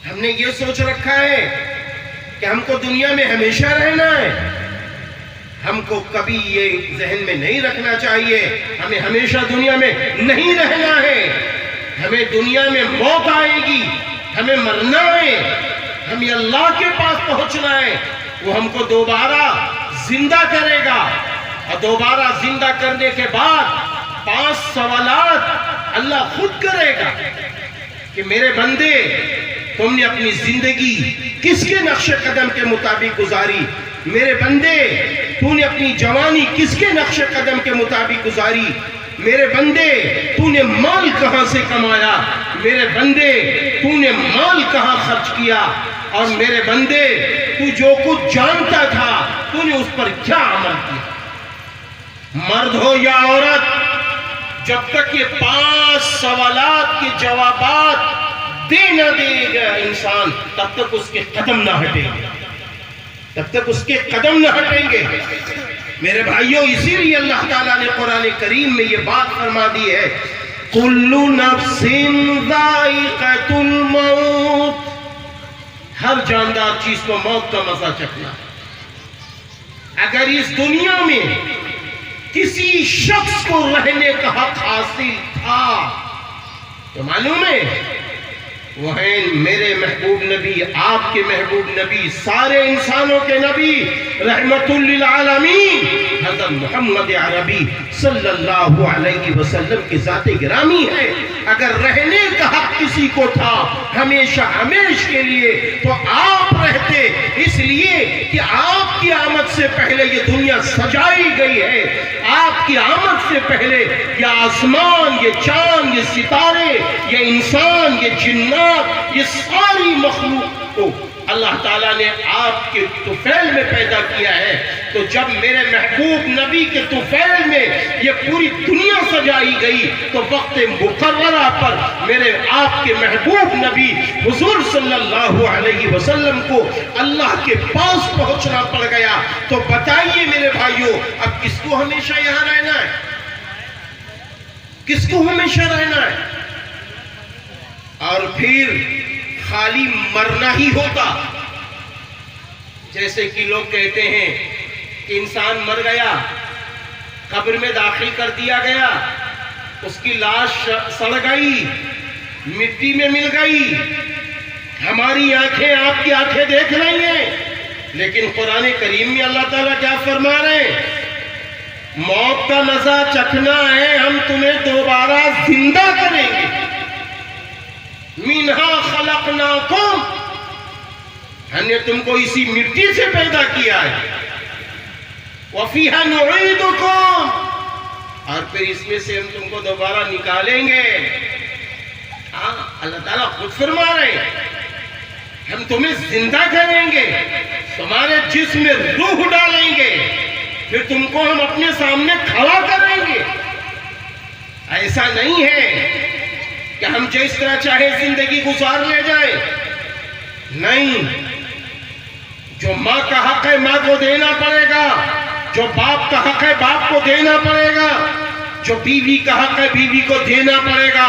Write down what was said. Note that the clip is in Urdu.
ہم نے یہ سوچ رکھا ہے کہ ہم کو دنیا میں ہمیشہ رہنا ہے. ہم کو کبھی یہ ذہن میں نہیں رکھنا چاہیے ہمیں ہمیشہ دنیا میں نہیں رہنا ہے. ہمیں دنیا میں موت آئے گی, ہمیں مرنا ہے, ہمیں اللہ کے پاس پہنچنا ہے. وہ ہم کو دوبارہ زندہ کرے گا, اور دوبارہ زندہ کرنے کے بعد 5 سوالات اللہ خود کرے گا کہ میرے بندے تم نے اپنی زندگی کس کے نقش قدم کے مطابق گزاری؟ میرے بندے تو نے اپنی جوانی کس کے نقش قدم کے مطابق گزاری؟ میرے بندے تو نے مال کہاں سے کمایا؟ میرے بندے تو نے مال کہاں خرچ کیا؟ اور میرے بندے تو جو کچھ جانتا تھا تو نے اس پر کیا عمل کیا؟ مرد ہو یا عورت, جب تک یہ 5 سوالات کے جوابات دے نہ دے گا انسان, تب تک اس کے قدم نہ ہٹیں گے, تب تک اس کے قدم نہ ہٹیں گے. میرے بھائیوں, اسی لیے اللہ تعالیٰ نے قرآن کریم میں یہ بات فرما دی ہے, کُلُّ نَفْسٍ ذَائِقَةُ الْمَوْتِ, ہر جاندار چیز کو موت کا مزہ چکھنا. اگر اس دنیا میں کسی شخص کو رہنے کا حق حاصل تھا تو معلوم ہے وہ ہیں میرے محبوب نبی, آپ کے محبوب نبی, سارے انسانوں کے نبی, رحمت للعالمین حضرت محمد عربی صلی اللہ علیہ وسلم کی ذات گرامی ہے. اگر رہنے کا حق کسی کو تھا ہمیشہ ہمیش کے لیے تو آپ رہتے, اس لیے کہ آپ کی آمد سے پہلے یہ دنیا سجائی گئی ہے. آپ کی آمد سے پہلے یہ آسمان, یہ چاند, یہ ستارے, یہ انسان, یہ جنات, یہ ساری مخلوق کو اللہ تعالیٰ نے آپ کے طفیل میں پیدا کیا ہے. تو جب میرے محبوب نبی کے طفیل میں یہ پوری دنیا سجائی گئی تو وقت مقررہ پر میرے آپ کے محبوب نبی حضور صلی اللہ علیہ وسلم کو اللہ کے پاس پہنچنا پڑ گیا. تو بتائیے میرے بھائیوں, اب کس کو ہمیشہ یہاں رہنا ہے؟ کس کو ہمیشہ رہنا ہے؟ اور پھر خالی مرنا ہی ہوتا. جیسے کہ لوگ کہتے ہیں کہ انسان مر گیا, قبر میں داخل کر دیا گیا, اس کی لاش سڑ گئی, مٹی میں مل گئی, ہماری آنکھیں آپ کی آنکھیں دیکھ رہی ہیں, لیکن قرآن کریم میں اللہ تعالیٰ کیا فرما رہے ہیں؟ موت کا مزہ چکھنا ہے, ہم تمہیں دوبارہ زندہ کریں گے. منہا خلقناکم, ہم نے تم کو اسی مٹی سے پیدا کیا ہے. وفیہا نعیدکم, اور پھر اس میں سے ہم تم کو دوبارہ نکالیں گے. ہاں, اللہ تعالیٰ خود فرما رہے ہیں ہم تمہیں زندہ کریں گے, تمہارے جسم میں روح ڈالیں گے, پھر تم کو ہم اپنے سامنے کھڑا کریں گے. ایسا نہیں ہے کہ ہم جس طرح چاہے زندگی گزار لے جائیں. نہیں, جو ماں کا حق ہے ماں کو دینا پڑے گا, جو باپ کا حق ہے باپ کو دینا پڑے گا, جو بیوی کا حق ہے بیوی کو دینا پڑے گا.